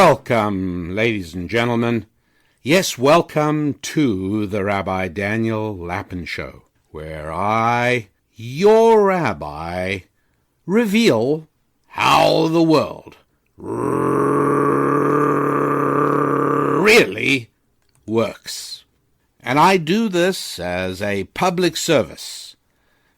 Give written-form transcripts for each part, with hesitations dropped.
Welcome, ladies and gentlemen. Yes, welcome to the Rabbi Daniel Lapin Show, where I, your rabbi, reveal how the world really works. And I do this as a public service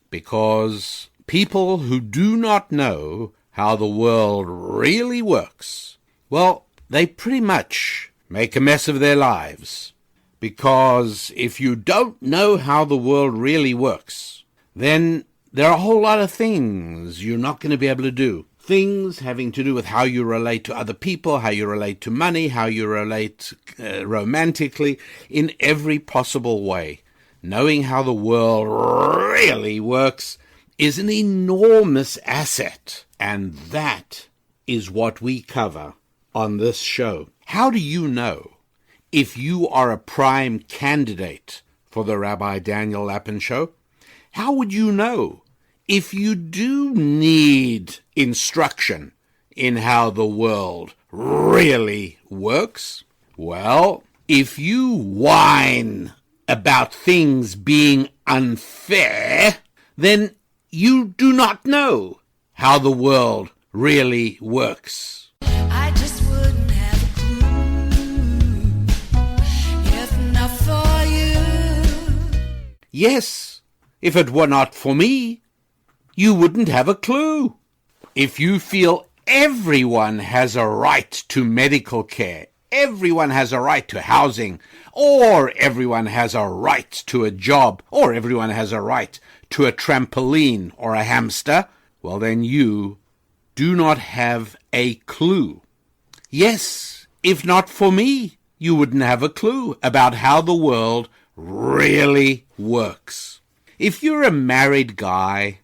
because people who do not know how the world really works, well, they pretty much make a mess of their lives. Because if you don't know how the world really works, then there are a whole lot of things you're not going to be able to do. Things having to do with how you relate to other people, how you relate to money, how you relate romantically, in every possible way. Knowing how the world really works is an enormous asset. And that is what we cover on this show. How do you know if you are a prime candidate for the Rabbi Daniel Lapin Show? How would you know if you do need instruction in how the world really works? Well, if you whine about things being unfair, then you do not know how the world really works. I just wouldn't have a clue if not for you. Yes, if it were not for me, you wouldn't have a clue. If you feel everyone has a right to medical care, everyone has a right to housing, or everyone has a right to a job, or everyone has a right to a trampoline or a hamster, well then you do not have a clue. Yes, if not for me, you wouldn't have a clue about how the world really works. If you're a married guy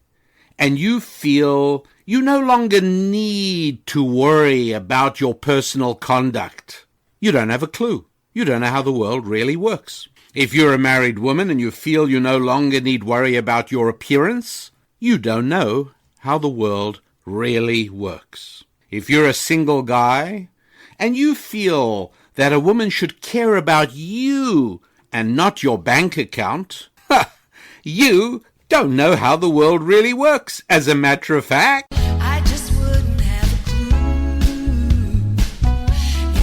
and you feel you no longer need to worry about your personal conduct, you don't have a clue. You don't know how the world really works. If you're a married woman and you feel you no longer need worry about your appearance, you don't know how the world really works. If you're a single guy and you feel that a woman should care about you and not your bank account, you don't know how the world really works. As a matter of fact, I just wouldn't have a clue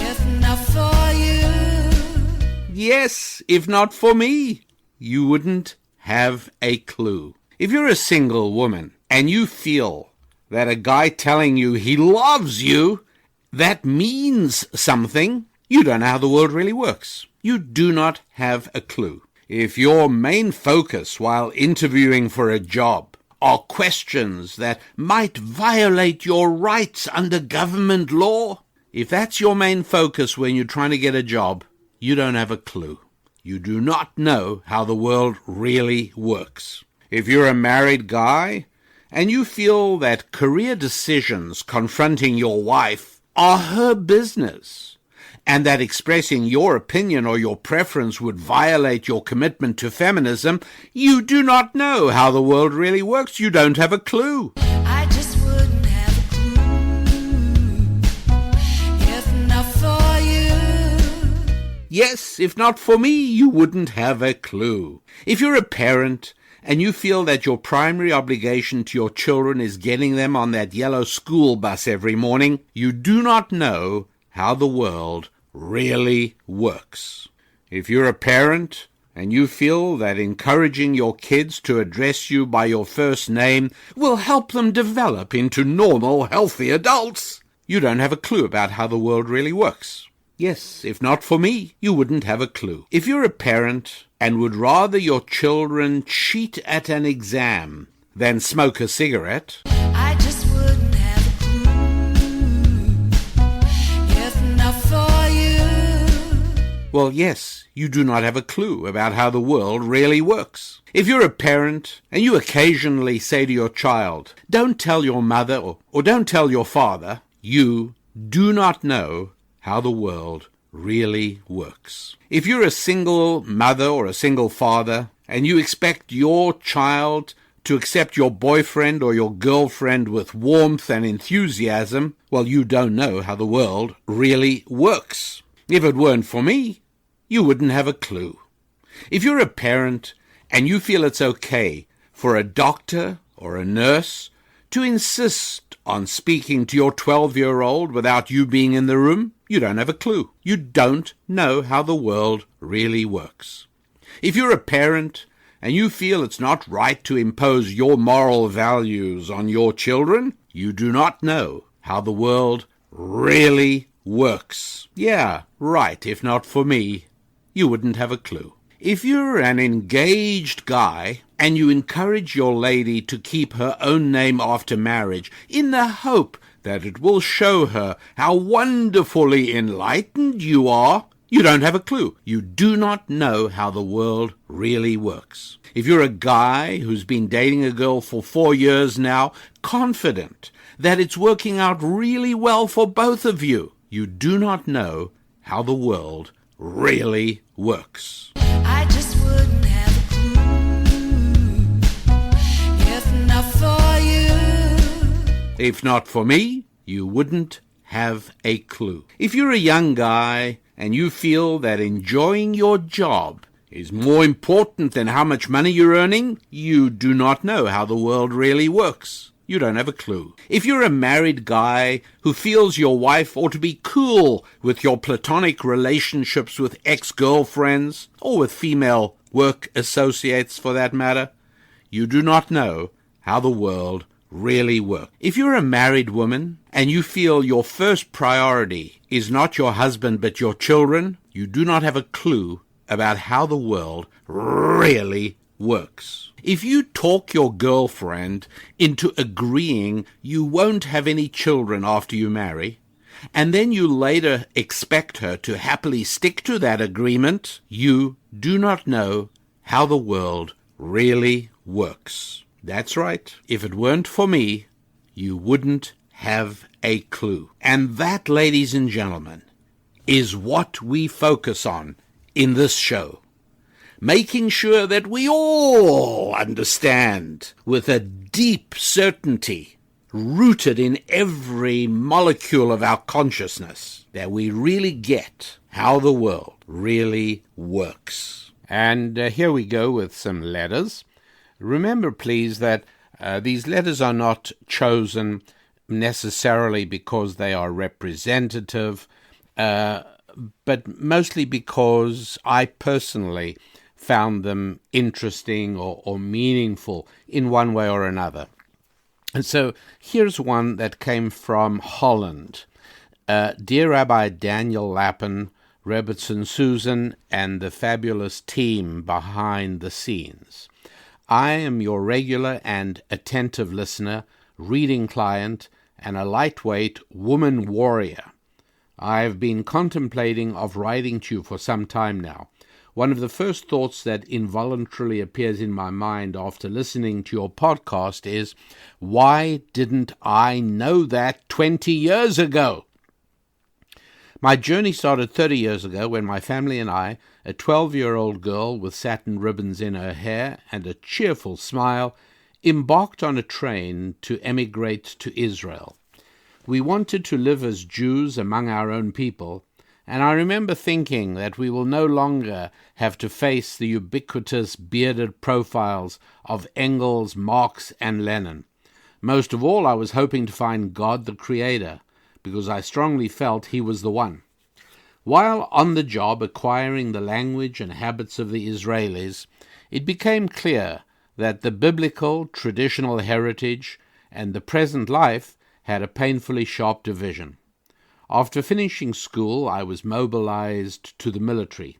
if not for you. yes, if not for me, you wouldn't have a clue. If you're a single woman and you feel that a guy telling you he loves you, that means something, you don't know how the world really works. You do not have a clue. If your main focus while interviewing for a job are questions that might violate your rights under government law, if that's your main focus when you're trying to get a job, you don't have a clue. You do not know how the world really works. If you're a married guy and you feel that career decisions confronting your wife are her business, and that expressing your opinion or your preference would violate your commitment to feminism, you do not know how the world really works. You don't have a clue. I just wouldn't have a clue if not for you. Yes, if not for me, you wouldn't have a clue. If you're a parent and you feel that your primary obligation to your children is getting them on that yellow school bus every morning, you do not know how the world really works. If you're a parent and you feel that encouraging your kids to address you by your first name will help them develop into normal, healthy adults, you don't have a clue about how the world really works. Yes, if not for me, you wouldn't have a clue. If you're a parent and would rather your children cheat at an exam than smoke a cigarette, I just wouldn't have a clue if not for you. well, yes, you do not have a clue about how the world really works. If you're a parent and you occasionally say to your child, don't tell your mother or don't tell your father, you do not know how the world really works. If you're a single mother or a single father and you expect your child to accept your boyfriend or your girlfriend with warmth and enthusiasm, well, you don't know how the world really works. If it weren't for me, you wouldn't have a clue. If you're a parent and you feel it's okay for a doctor or a nurse to insist on speaking to your 12-year-old without you being in the room, you don't have a clue. You don't know how the world really works. If you're a parent and you feel it's not right to impose your moral values on your children, you do not know how the world really works. Yeah, right, if not for me, you wouldn't have a clue. If you're an engaged guy and you encourage your lady to keep her own name after marriage in the hope that it will show her how wonderfully enlightened you are, you don't have a clue. You do not know how the world really works. If you're a guy who's been dating a girl for 4 years now, confident that it's working out really well for both of you, you do not know how the world really works. I just wouldn't have a clue if not for you. If not for me, you wouldn't have a clue. If you're a young guy and you feel that enjoying your job is more important than how much money you're earning, you do not know how the world really works. You don't have a clue. If you're a married guy who feels your wife ought to be cool with your platonic relationships with ex-girlfriends, or with female work associates for that matter, you do not know how the world really works. If you're a married woman and you feel your first priority is not your husband but your children, you do not have a clue about how the world really works. If you talk your girlfriend into agreeing you won't have any children after you marry, and then you later expect her to happily stick to that agreement, you do not know how the world really works. That's right. If it weren't for me, you wouldn't have a clue. And that, ladies and gentlemen, is what we focus on in this show. Making sure that we all understand with a deep certainty, rooted in every molecule of our consciousness, that we really get how the world really works. And here we go with some letters. Remember, please, that these letters are not chosen necessarily because they are representative, but mostly because I personally found them interesting or meaningful in one way or another. And so here's one that came from Holland. Dear Rabbi Daniel Lappin, Robertson Susan, and the fabulous team behind the scenes. I am your regular and attentive listener, reading client, and a lightweight woman warrior. I have been contemplating of writing to you for some time now. One of the first thoughts that involuntarily appears in my mind after listening to your podcast is, why didn't I know that 20 years ago? My journey started 30 years ago when my family and I, a 12-year-old girl with satin ribbons in her hair and a cheerful smile, embarked on a train to emigrate to Israel. We wanted to live as Jews among our own people, and I remember thinking that we will no longer have to face the ubiquitous bearded profiles of Engels, Marx, and Lenin. Most of all, I was hoping to find God the Creator, because I strongly felt he was the one. While on the job acquiring the language and habits of the Israelis, it became clear that the biblical, traditional heritage and the present life had a painfully sharp division. After finishing school, I was mobilized to the military.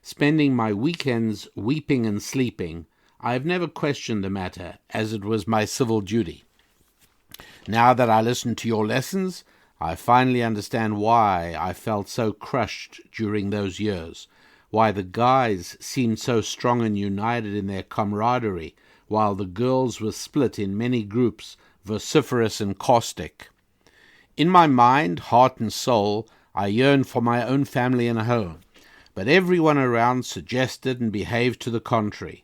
Spending my weekends weeping and sleeping, I have never questioned the matter, as it was my civil duty. Now that I listen to your lessons, I finally understand why I felt so crushed during those years, why the guys seemed so strong and united in their camaraderie, while the girls were split in many groups, vociferous and caustic. In my mind, heart, and soul, I yearned for my own family and home, but everyone around suggested and behaved to the contrary.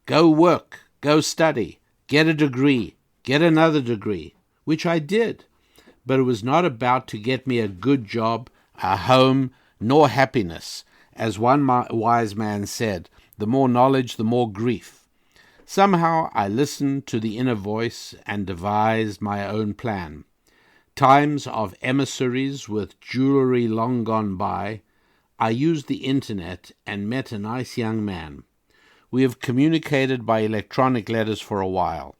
Go work, go study, get a degree, get another degree, which I did. But it was not about to get me a good job, a home, nor happiness. As one wise man said, the more knowledge, the more grief. Somehow I listened to the inner voice and devised my own plan. Times of emissaries with jewelry long gone by, I used the internet and met a nice young man. We have communicated by electronic letters for a while.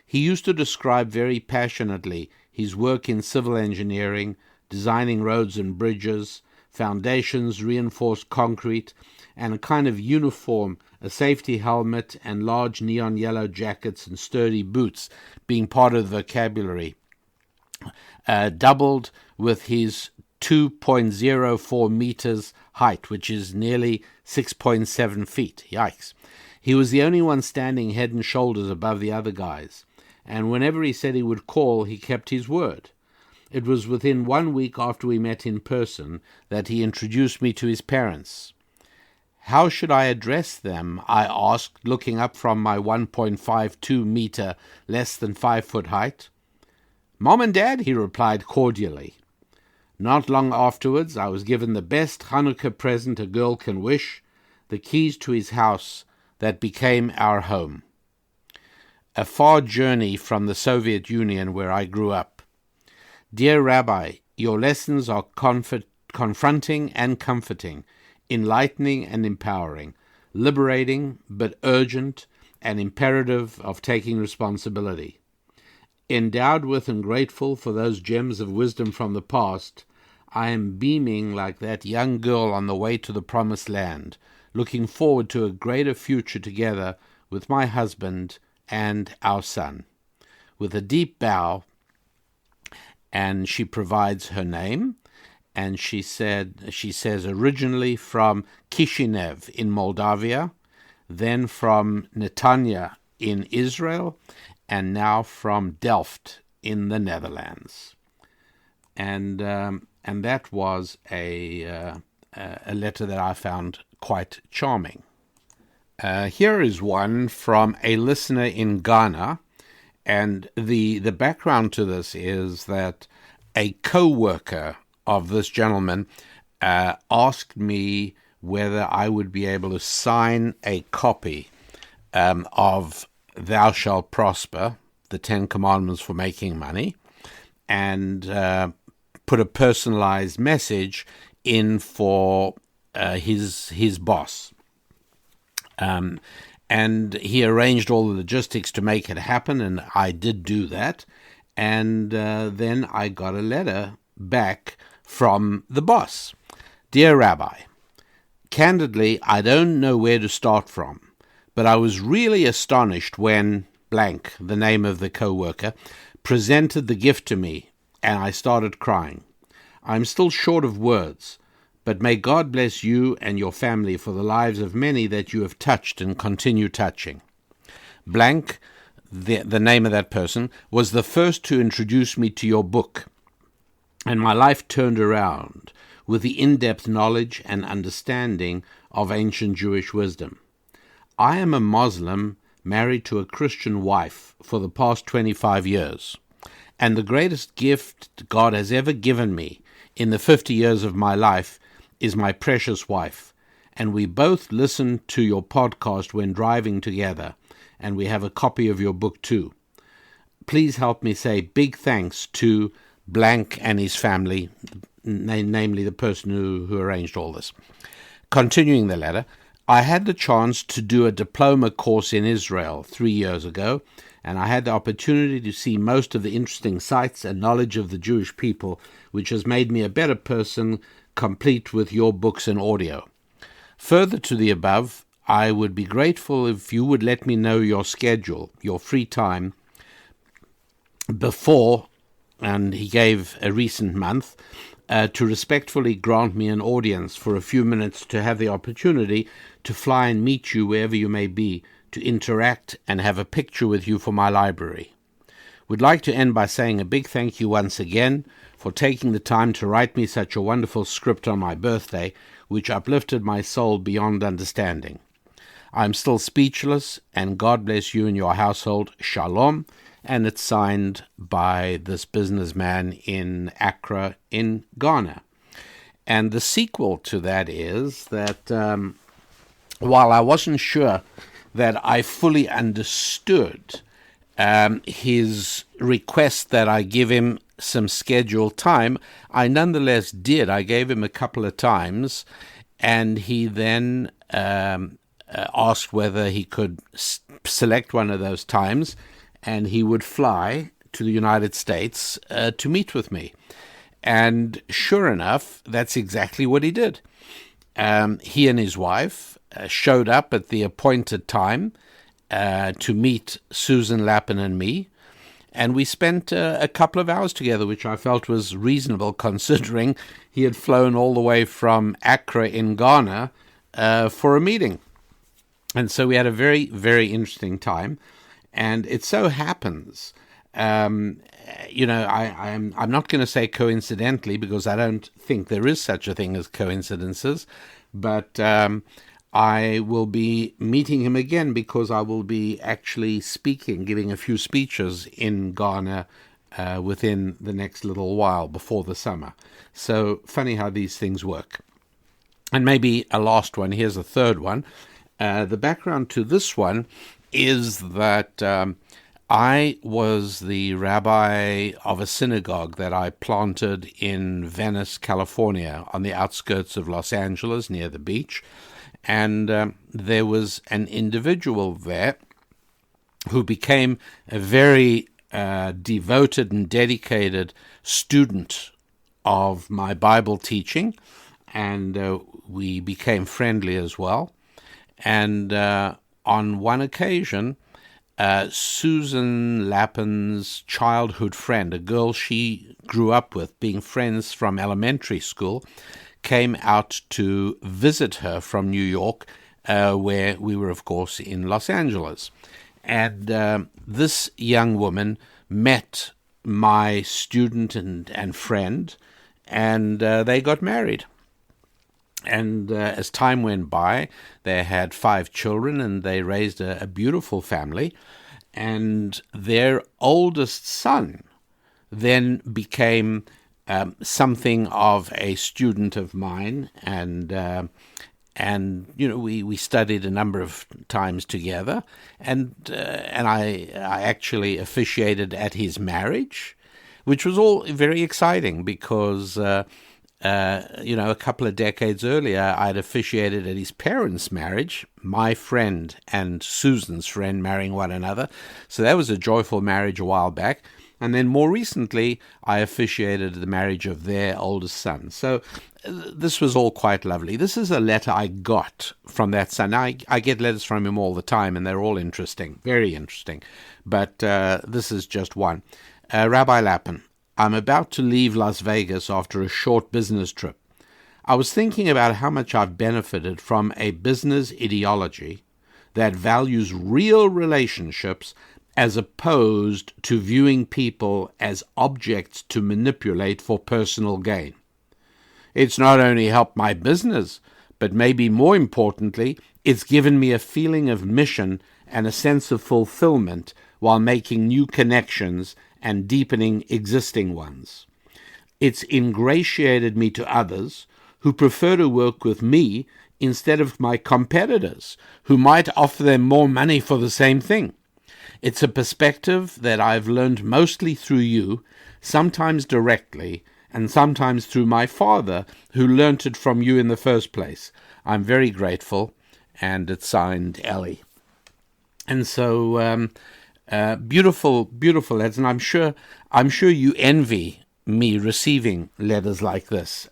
He used to describe very passionately his work in civil engineering, designing roads and bridges, foundations, reinforced concrete, and a kind of uniform, a safety helmet, and large neon yellow jackets and sturdy boots being part of the vocabulary, doubled with his 2.04 meters height, which is nearly 6.7 feet. Yikes. He was the only one standing head and shoulders above the other guys, and whenever he said he would call, he kept his word. It was within 1 week after we met in person that he introduced me to his parents. How should I address them? I asked, looking up from my 1.52 meter, less than 5 foot height. Mom and Dad, he replied cordially. Not long afterwards, I was given the best Hanukkah present a girl can wish, the keys to his house that became our home. A far journey from the Soviet Union where I grew up. Dear Rabbi, your lessons are confronting and comforting, enlightening and empowering, liberating but urgent, and imperative of taking responsibility. Endowed with and grateful for those gems of wisdom from the past, I am beaming like that young girl on the way to the promised land, looking forward to a greater future together with my husband and our son. With a deep bow, and she provides her name, and she says originally from Kishinev in Moldavia, then from Netanya in Israel, and now from Delft in the Netherlands. And that was a letter that I found quite charming. Here is one from a listener in Ghana, and the background to this is that a co-worker of this gentleman asked me whether I would be able to sign a copy of Thou Shalt Prosper, the 10 Commandments for Making Money, and put a personalized message in for his boss. And he arranged all the logistics to make it happen, and I did do that. And then I got a letter back from the boss. Dear Rabbi, candidly, I don't know where to start from, but I was really astonished when blank, the name of the co-worker, presented the gift to me, and I started crying. I'm still short of words, but may God bless you and your family for the lives of many that you have touched and continue touching. Blank, the name of that person, was the first to introduce me to your book, and my life turned around with the in-depth knowledge and understanding of ancient Jewish wisdom. I am a Muslim married to a Christian wife for the past 25 years, and the greatest gift God has ever given me in the 50 years of my life is my precious wife, and we both listen to your podcast when driving together, and we have a copy of your book too. Please help me say big thanks to blank and his family, namely the person who arranged all this. Continuing the letter, I had the chance to do a diploma course in Israel 3 years ago, and I had the opportunity to see most of the interesting sights and knowledge of the Jewish people, which has made me a better person, complete with your books and audio. Further to the above, I would be grateful if you would let me know your schedule, your free time, before, and he gave a recent month, to respectfully grant me an audience for a few minutes to have the opportunity to fly and meet you wherever you may be, to interact and have a picture with you for my library. Would like to end by saying a big thank you once again for taking the time to write me such a wonderful script on my birthday, which uplifted my soul beyond understanding. I'm still speechless, and God bless you and your household. Shalom. And it's signed by this businessman in Accra in Ghana. And the sequel to that is that while I wasn't sure that I fully understood his request that I give him some scheduled time, I nonetheless did. I gave him a couple of times, and he then asked whether he could select one of those times, and he would fly to the United States to meet with me. And sure enough, that's exactly what he did. He and his wife showed up at the appointed time to meet Susan Lappin and me, and we spent a couple of hours together, which I felt was reasonable considering he had flown all the way from Accra in Ghana for a meeting. And so we had a very, very interesting time. And it so happens, I'm not going to say coincidentally, because I don't think there is such a thing as coincidences, but I will be meeting him again because I will be actually giving a few speeches in Ghana within the next little while before the summer. So funny how these things work. And maybe a last one. Here's a third one. The background to this one is that I was the rabbi of a synagogue that I planted in Venice, California, on the outskirts of Los Angeles near the beach. And there was an individual there who became a very devoted and dedicated student of my Bible teaching, and we became friendly as well. And on one occasion, Susan Lappin's childhood friend, a girl she grew up with, being friends from elementary school, came out to visit her from New York, where we were, of course, in Los Angeles. And this young woman met my student and friend, and they got married. And as time went by, they had 5 children, and they raised a beautiful family. And their oldest son then became something of a student of mine, and we studied a number of times together, and I actually officiated at his marriage, which was all very exciting because a couple of decades earlier, I'd officiated at his parents' marriage, my friend and Susan's friend marrying one another. So that was a joyful marriage a while back. And then more recently, I officiated the marriage of their oldest son. So this was all quite lovely. This is a letter I got from that son. I get letters from him all the time, and they're all interesting, very interesting. But this is just one. Rabbi Lappin, I'm about to leave Las Vegas after a short business trip. I was thinking about how much I've benefited from a business ideology that values real relationships as opposed to viewing people as objects to manipulate for personal gain. It's not only helped my business, but maybe more importantly, it's given me a feeling of mission and a sense of fulfillment while making new connections and deepening existing ones. It's ingratiated me to others who prefer to work with me instead of my competitors, who might offer them more money for the same thing. It's a perspective that I've learned mostly through you, sometimes directly, and sometimes through my father, who learnt it from you in the first place. I'm very grateful, and it's signed Ellie. And so, beautiful, beautiful letters, and I'm sure you envy me receiving letters like this.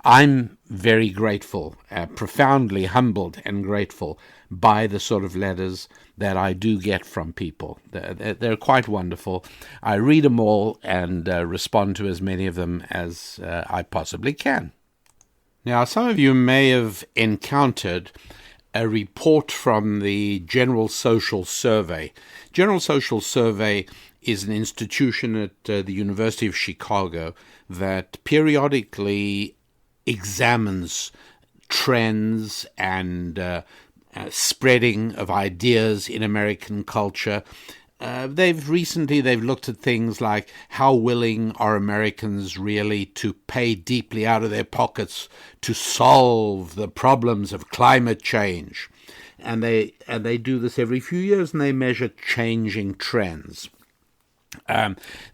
I'm very grateful, profoundly humbled and grateful by the sort of letters that I do get from people. They're quite wonderful. I read them all and respond to as many of them as I possibly can. Now, some of you may have encountered a report from the General Social Survey. General Social Survey is an institution at the University of Chicago that periodically examines trends and spreading of ideas in American culture. They've looked at things like how willing are Americans really to pay deeply out of their pockets to solve the problems of climate change. And they do this every few years, and they measure changing trends.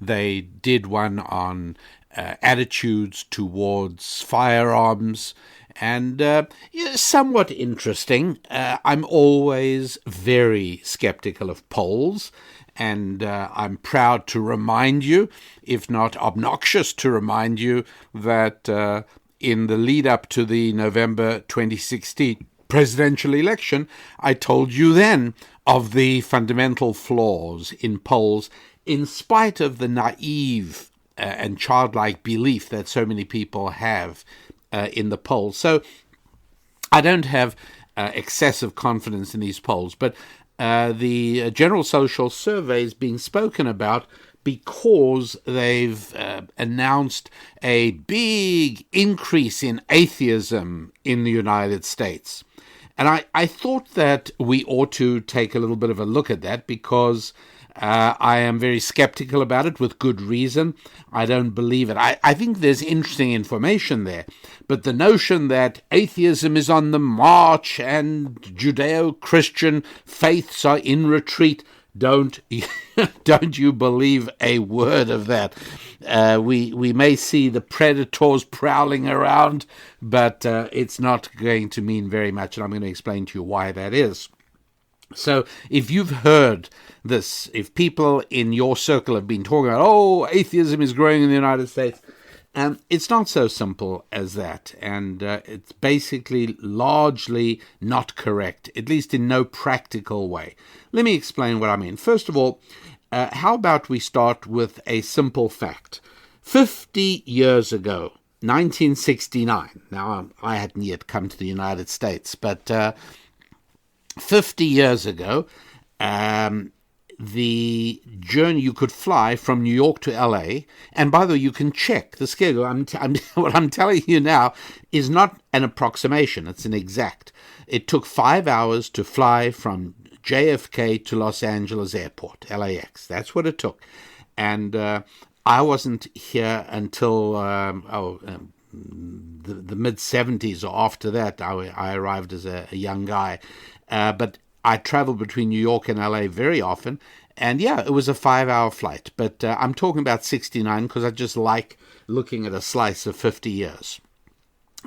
They did one on attitudes towards firearms, and somewhat interesting. I'm always very skeptical of polls, and I'm proud to remind you, if not obnoxious to remind you, that in the lead up to the November 2016 presidential election, I told you then of the fundamental flaws in polls, in spite of the naive and childlike belief that so many people have in the polls. So I don't have excessive confidence in these polls, but the General Social Survey is being spoken about because they've announced a big increase in atheism in the United States. And I thought that we ought to take a little bit of a look at that, because I am very skeptical about it, with good reason. I don't believe it. I think there's interesting information there, but the notion that atheism is on the march and Judeo-Christian faiths are in retreat, don't you believe a word of that. We may see the predators prowling around, but it's not going to mean very much, and I'm going to explain to you why that is. So if you've heard this, if people in your circle have been talking about, atheism is growing in the United States, it's not so simple as that. And it's basically largely not correct, at least in no practical way. Let me explain what I mean. First of all, how about we start with a simple fact? 50 years ago, 1969, now I hadn't yet come to the United States, but 50 years ago, the journey, you could fly from New York to LA, and by the way, you can check the schedule. What I'm telling you now is not an approximation, it's an exact. It took 5 hours to fly from JFK to Los Angeles Airport, LAX. That's what it took. And I wasn't here until the mid-70s, or after that. I arrived as a young guy. But I traveled between New York and LA very often, and yeah, it was a 5-hour flight. But I'm talking about 69 because I just like looking at a slice of 50 years.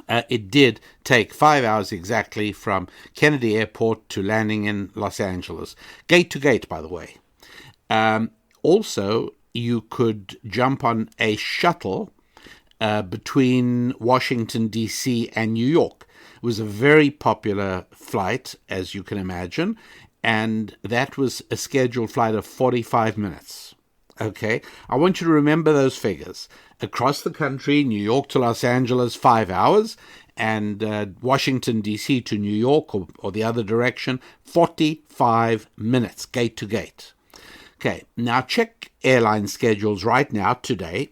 It did take 5 hours exactly from Kennedy Airport to landing in Los Angeles. Gate to gate, by the way. Also, you could jump on a shuttle between Washington, D.C. and New York. It was a very popular flight, as you can imagine, and that was a scheduled flight of 45 minutes. Okay, I want you to remember those figures. Across the country, New York to Los Angeles, 5 hours, and Washington, D.C. to New York, or the other direction, 45 minutes, gate to gate. Okay, now check airline schedules right now, today,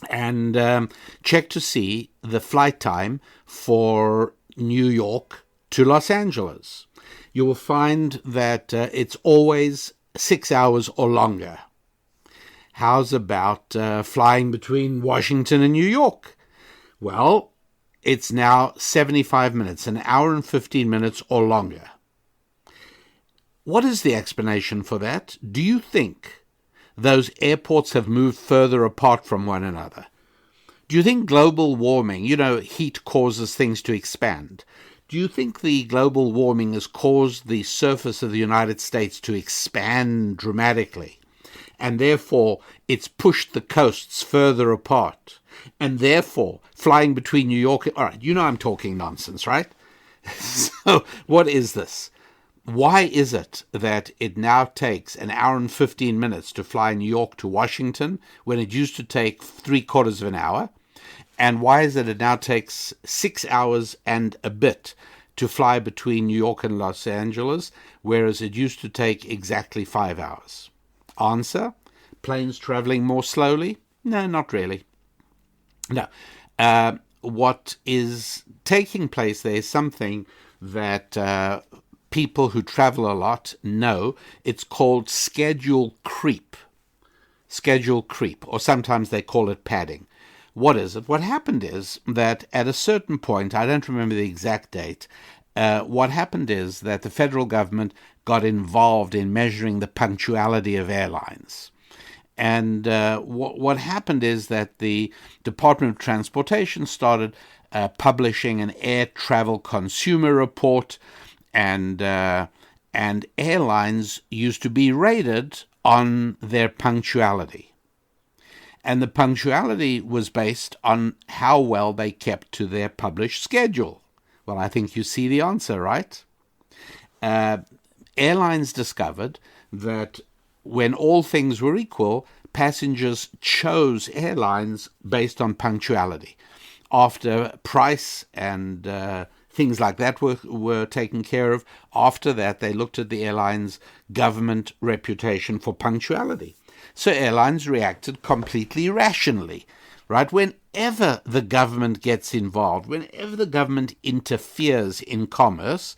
and check to see the flight time for New York to Los Angeles. You will find that it's always 6 hours or longer. How's about flying between Washington and New York? Well, it's now 75 minutes, an hour and 15 minutes or longer. What is the explanation for that? Do you think those airports have moved further apart from one another? Do you think global warming, heat causes things to expand? Do you think the global warming has caused the surface of the United States to expand dramatically? And therefore, it's pushed the coasts further apart. And therefore, flying between New York... All right, I'm talking nonsense, right? So, what is this? Why is it that it now takes an hour and 15 minutes to fly New York to Washington when it used to take 3/4 of an hour? And why is it now takes 6 hours and a bit to fly between New York and Los Angeles, whereas it used to take exactly 5 hours? Answer: planes traveling more slowly? No, not really. No. What is taking place there is something that people who travel a lot know, it's called schedule creep. Schedule creep, or sometimes they call it padding. What is it? What happened is that at a certain point, I don't remember the exact date, what happened is that the federal government got involved in measuring the punctuality of airlines. And what happened is that the Department of Transportation started publishing an air travel consumer report, and airlines used to be rated on their punctuality. And the punctuality was based on how well they kept to their published schedule. Well, I think you see the answer, right? Airlines discovered that when all things were equal, passengers chose airlines based on punctuality. After price and things like that were taken care of, after that they looked at the airline's government reputation for punctuality. So airlines reacted completely rationally, right? Whenever the government gets involved, whenever the government interferes in commerce,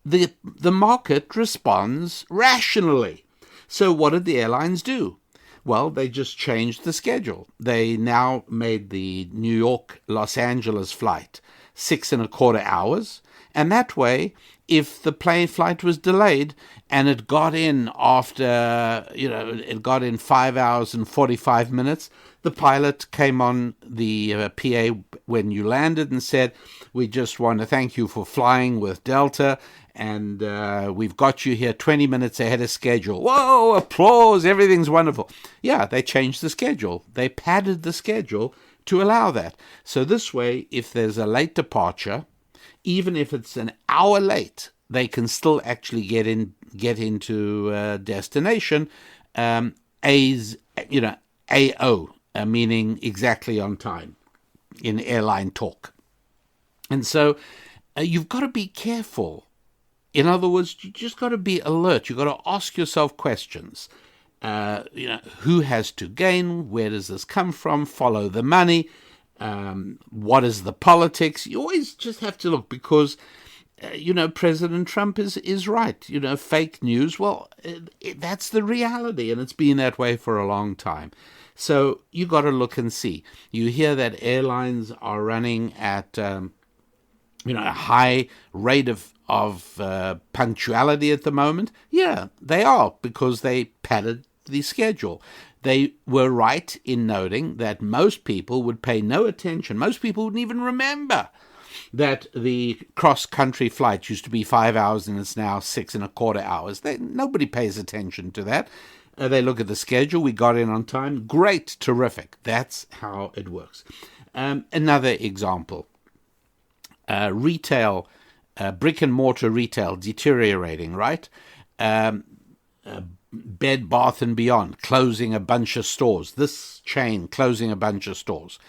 the market responds rationally. So what did the airlines do? Well, they just changed the schedule. They now made the New York-Los Angeles flight 6.25 hours, and that way, if the plane flight was delayed and it got in after, it got in 5 hours and 45 minutes, the pilot came on the PA when you landed and said, "We just want to thank you for flying with Delta, and we've got you here 20 minutes ahead of schedule." Whoa, applause, everything's wonderful. Yeah, they changed the schedule. They padded the schedule to allow that. So this way, if there's a late departure, even if it's an hour late, they can still actually get into destination. AO, meaning exactly on time in airline talk. And so you've got to be careful. In other words, you just got to be alert. You've got to ask yourself questions. Who has to gain? Where does this come from? Follow the money. What is the politics? You always just have to look, because President Trump is right. Fake news, well, that's the reality, and it's been that way for a long time. So you got to look and see. You hear that airlines are running at a high rate of punctuality at the moment. Yeah, they are, because they padded the schedule. They were right in noting that most people would pay no attention. Most people wouldn't even remember that the cross-country flight used to be 5 hours and it's now 6.25 hours. Nobody pays attention to that. They look at the schedule. We got in on time. Great, terrific. That's how it works. Another example. Retail, brick and mortar retail deteriorating, right? Bed, Bath and Beyond closing a bunch of stores. This chain closing a bunch of stores.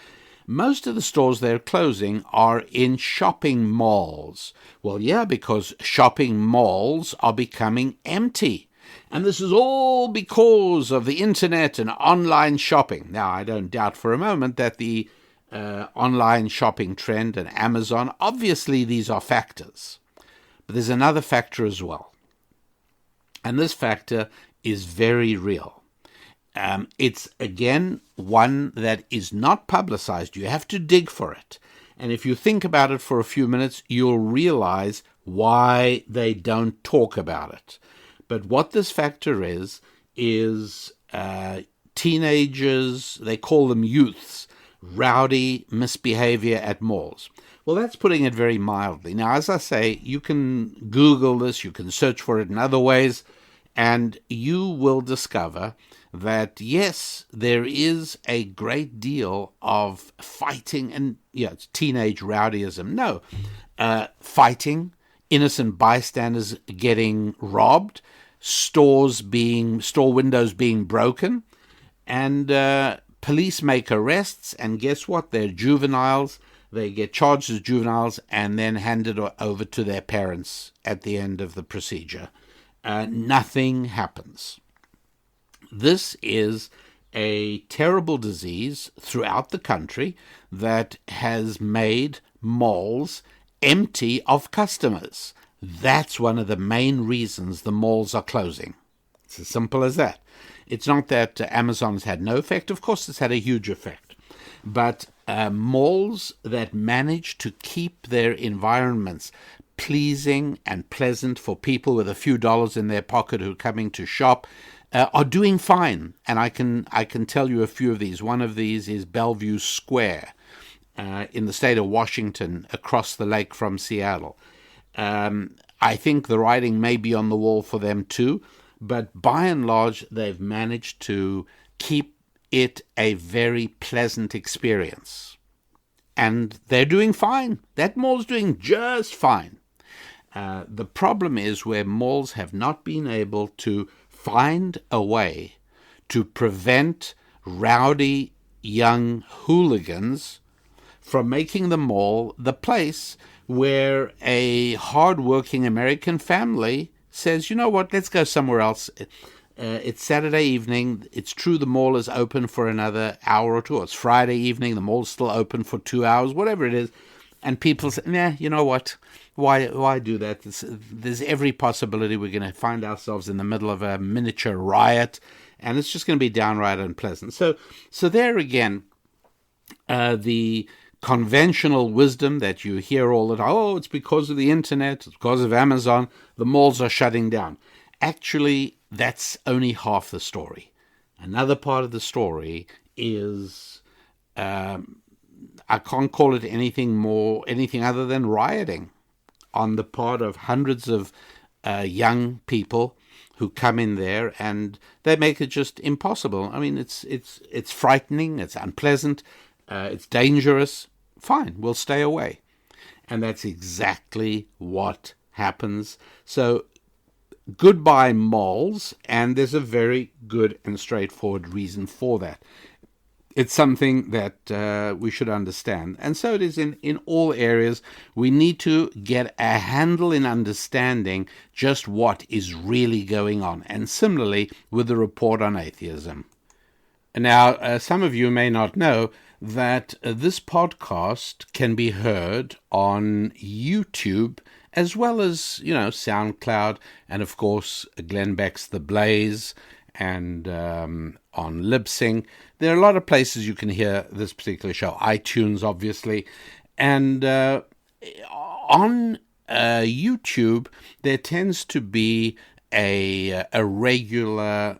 Most of the stores they're closing are in shopping malls. Well, yeah, because shopping malls are becoming empty. And this is all because of the internet and online shopping. Now, I don't doubt for a moment that the online shopping trend and Amazon, obviously these are factors. But there's another factor as well. And this factor is very real. It's, again, one that is not publicized. You have to dig for it. And if you think about it for a few minutes, you'll realize why they don't talk about it. But what this factor is teenagers, they call them youths, rowdy misbehavior at malls. Well, that's putting it very mildly. Now, as I say, you can Google this, you can search for it in other ways, and you will discover that, yes, there is a great deal of fighting, and it's teenage rowdyism. No, fighting, innocent bystanders getting robbed, store windows being broken, and police make arrests, and guess what? They're juveniles. They get charged as juveniles and then handed over to their parents at the end of the procedure. Nothing happens. This is a terrible disease throughout the country that has made malls empty of customers. That's one of the main reasons the malls are closing. It's as simple as that. It's not that Amazon's had no effect. Of course, it's had a huge effect. But malls that manage to keep their environments pleasing and pleasant for people with a few dollars in their pocket who are coming to shop are doing fine. And I can tell you a few of these. One of these is Bellevue Square in the state of Washington, across the lake from Seattle. I think the writing may be on the wall for them too, but by and large, they've managed to keep it a very pleasant experience. And they're doing fine. That mall's doing just fine. The problem is where malls have not been able to find a way to prevent rowdy young hooligans from making the mall the place where a hard-working American family says, you know what, let's go somewhere else. It's Saturday evening. It's true the mall is open for another hour or two. It's Friday evening. The mall's still open for 2 hours, whatever it is. And people say, nah, you know what? Why do that? There's every possibility we're going to find ourselves in the middle of a miniature riot, and it's just going to be downright unpleasant. So there again, the conventional wisdom that you hear all the time, oh, it's because of the internet, it's because of Amazon, the malls are shutting down. Actually, that's only half the story. Another part of the story is, I can't call it anything other than rioting on the part of hundreds of young people who come in there, and they make it just impossible. I mean, it's frightening, it's unpleasant, it's dangerous. Fine, we'll stay away. And that's exactly what happens. So goodbye malls, and there's a very good and straightforward reason for that. It's something that we should understand. And so it is in all areas. We need to get a handle in understanding just what is really going on. And similarly with the report on atheism. Now, some of you may not know that this podcast can be heard on YouTube as well as, SoundCloud, and of course, Glenn Beck's The Blaze, and on Libsyn. There are a lot of places you can hear this particular show. iTunes, obviously. And on YouTube, there tends to be a regular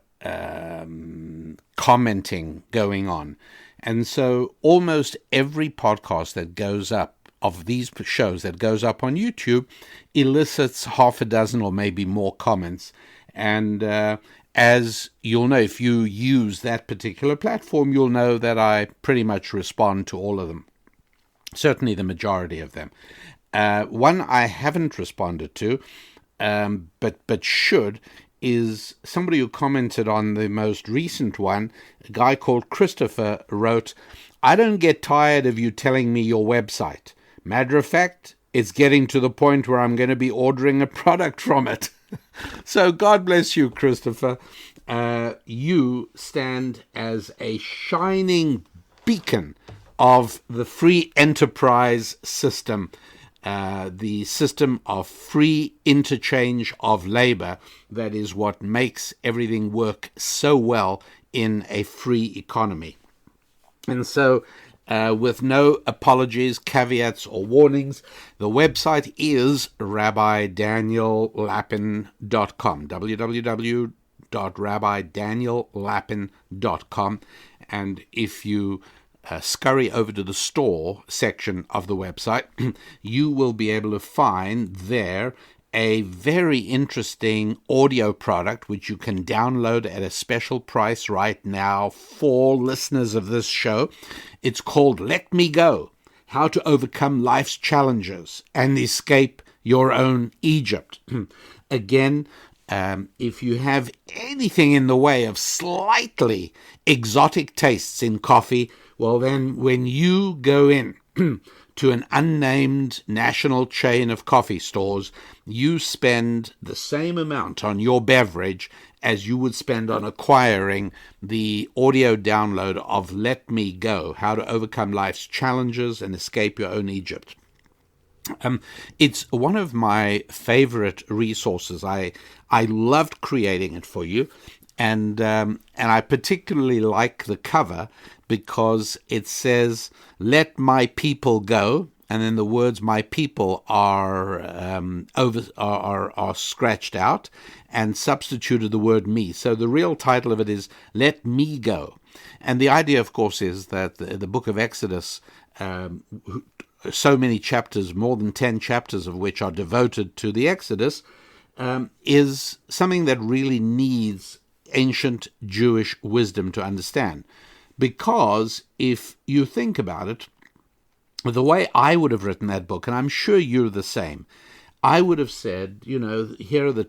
commenting going on. And so almost every podcast that goes up, of these shows that goes up on YouTube, elicits half a dozen or maybe more comments. And as you'll know, if you use that particular platform, you'll know that I pretty much respond to all of them. Certainly the majority of them. One I haven't responded to, but should, is somebody who commented on the most recent one. A guy called Christopher wrote, "I don't get tired of you telling me your website. Matter of fact, it's getting to the point where I'm going to be ordering a product from it." So God bless you, Christopher. You stand as a shining beacon of the free enterprise system, the system of free interchange of labor. That is what makes everything work so well in a free economy. And so, with no apologies, caveats, or warnings, the website is rabbidaniellapin.com, www.rabbidaniellapin.com. And if you scurry over to the store section of the website, you will be able to find there a very interesting audio product which you can download at a special price right now for listeners of this show. It's called Let Me Go: How to Overcome Life's Challenges and Escape Your Own Egypt. Again, if you have anything in the way of slightly exotic tastes in coffee, well then when you go in to an unnamed national chain of coffee stores, you spend the same amount on your beverage as you would spend on acquiring the audio download of Let Me Go: How to Overcome Life's Challenges and Escape Your Own Egypt. It's one of my favorite resources. I loved creating it for you, and I particularly like the cover because it says "Let my people go," and then the words "my people" are are scratched out and substituted the word "me." So the real title of it is "Let Me Go," and the idea, of course, is that the Book of Exodus. So many chapters, more than 10 chapters of which are devoted to the Exodus, is something that really needs ancient Jewish wisdom to understand. Because if you think about it, the way I would have written that book, and I'm sure you're the same, I would have said, here are the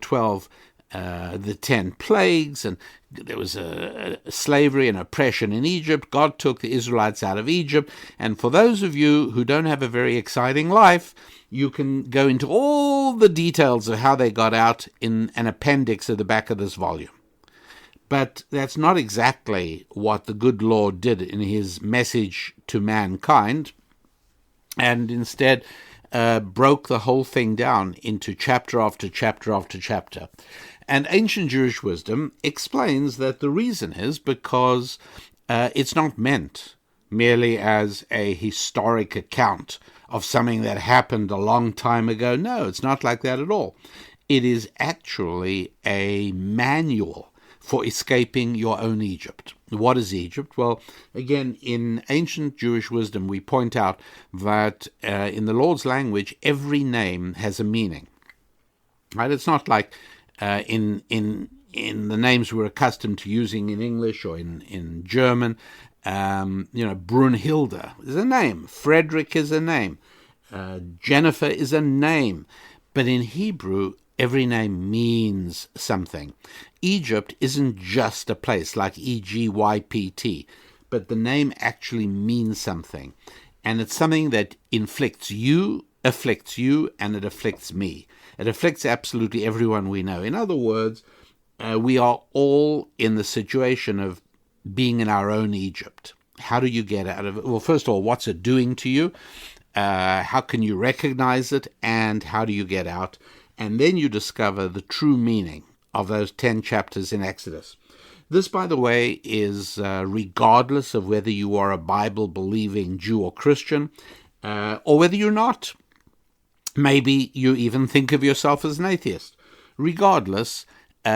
10 plagues, and there was a slavery and oppression in Egypt. God took the Israelites out of Egypt, and for those of you who don't have a very exciting life, you can go into all the details of how they got out in an appendix at the back of this volume. But that's not exactly what the good Lord did in his message to mankind, and instead broke the whole thing down into chapter after chapter after chapter. And ancient Jewish wisdom explains that the reason is because it's not meant merely as a historic account of something that happened a long time ago. No, it's not like that at all. It is actually a manual for escaping your own Egypt. What is Egypt? Well, again, in ancient Jewish wisdom, we point out that in the Lord's language, every name has a meaning. Right? It's not like in the names we're accustomed to using in English or in German. Brunhilde is a name. Frederick is a name. Jennifer is a name. But in Hebrew, every name means something. Egypt isn't just a place like Egypt, but the name actually means something. And it's something that afflicts you, and it afflicts me. It afflicts absolutely everyone we know. In other words, we are all in the situation of being in our own Egypt. How do you get out of it? Well, first of all, what's it doing to you? How can you recognize it? And how do you get out? And then you discover the true meaning of those 10 chapters in Exodus. This, by the way, is regardless of whether you are a Bible-believing Jew or Christian, or whether you're not. Maybe you even think of yourself as an atheist. Regardless,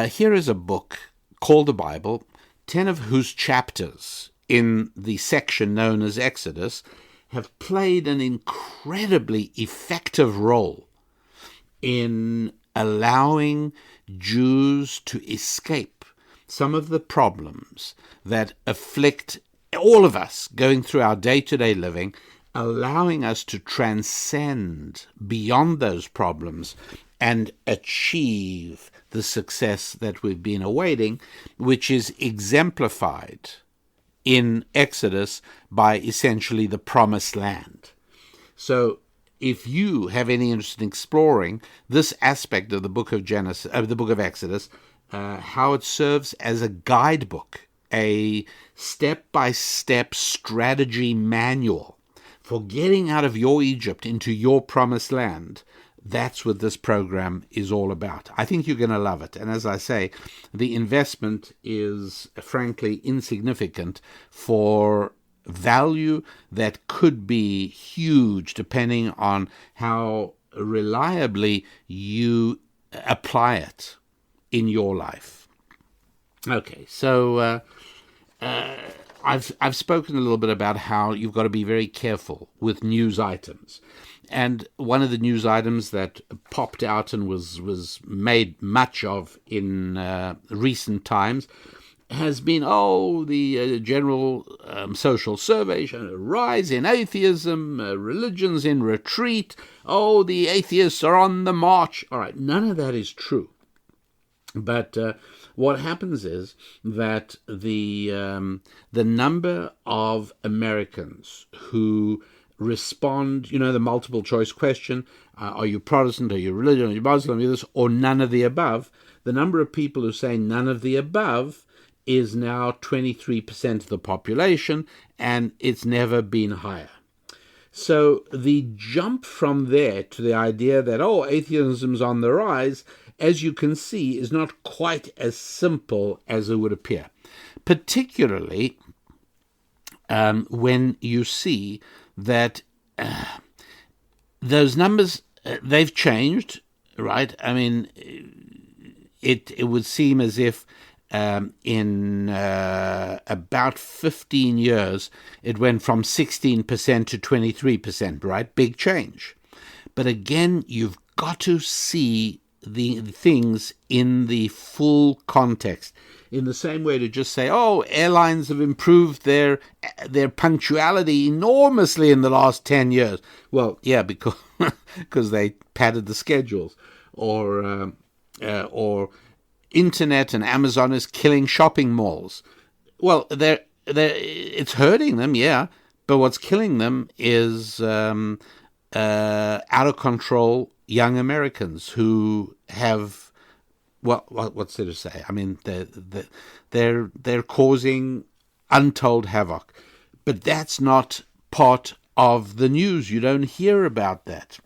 here is a book called the Bible, 10 of whose chapters in the section known as Exodus have played an incredibly effective role in allowing Jews to escape some of the problems that afflict all of us going through our day-to-day living, allowing us to transcend beyond those problems and achieve the success that we've been awaiting, which is exemplified in Exodus by essentially the promised land. So if you have any interest in exploring this aspect of the book of Exodus, how it serves as a guidebook, a step-by-step strategy manual for getting out of your Egypt into your promised land, that's what this program is all about. I think you're going to love it. And as I say, the investment is frankly insignificant for value that could be huge depending on how reliably you apply it in your life. Okay, so I've spoken a little bit about how you've got to be very careful with news items. And one of the news items that popped out and was made much of in recent times has been, the general social survey showing a rise in atheism, religions in retreat, the atheists are on the march. All right, none of that is true. But what happens is that the number of Americans who respond, the multiple choice question, are you Protestant, are you religious, are you Muslim, are you this, or none of the above, the number of people who say none of the above is now 23% of the population, and it's never been higher. So the jump from there to the idea that, oh, atheism's on the rise, as you can see, is not quite as simple as it would appear. Particularly when you see that those numbers, they've changed, right? I mean, it would seem as if in about 15 years, it went from 16% to 23%, right? Big change. But again, you've got to see the things in the full context. In the same way to just say, oh, airlines have improved their punctuality enormously in the last 10 years. Well, yeah, because they padded the schedules. Or internet and Amazon is killing shopping malls. Well, it's hurting them, yeah, but what's killing them is out of control young Americans who have, well, what's there to say? I mean, they're causing untold havoc, but that's not part of the news. You don't hear about that.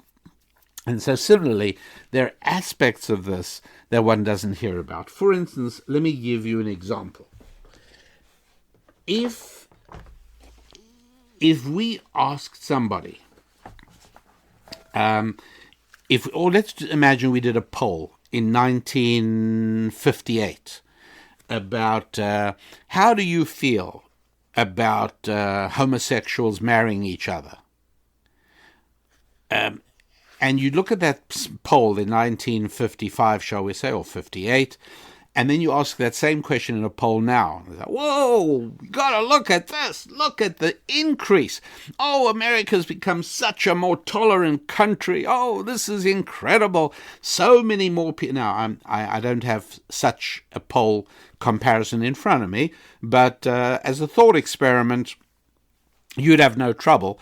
And so similarly, there are aspects of this that one doesn't hear about. For instance, let me give you an example. If we asked somebody, or let's imagine we did a poll in 1958 about how do you feel about homosexuals marrying each other? And you look at that poll in 1955, shall we say, or 58, and then you ask that same question in a poll now. Like, whoa, you got to look at this. Look at the increase. Oh, America's become such a more tolerant country. Oh, this is incredible. So many more people. Now, I don't have such a poll comparison in front of me, but as a thought experiment, you'd have no trouble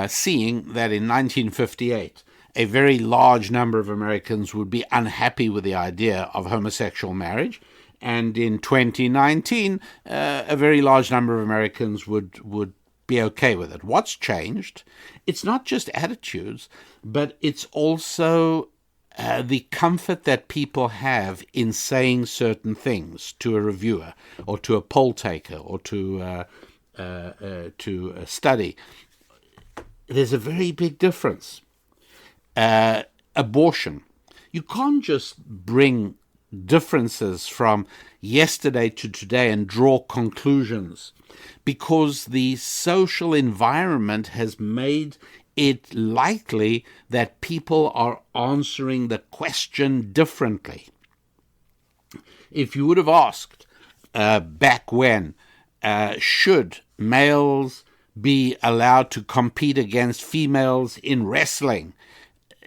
seeing that in 1958, a very large number of Americans would be unhappy with the idea of homosexual marriage. And in 2019, a very large number of Americans would be okay with it. What's changed? It's not just attitudes, but it's also the comfort that people have in saying certain things to a reviewer or to a poll taker or to a study. There's a very big difference. Abortion. You can't just bring differences from yesterday to today and draw conclusions, because the social environment has made it likely that people are answering the question differently. If you would have asked back when, should males be allowed to compete against females in wrestling,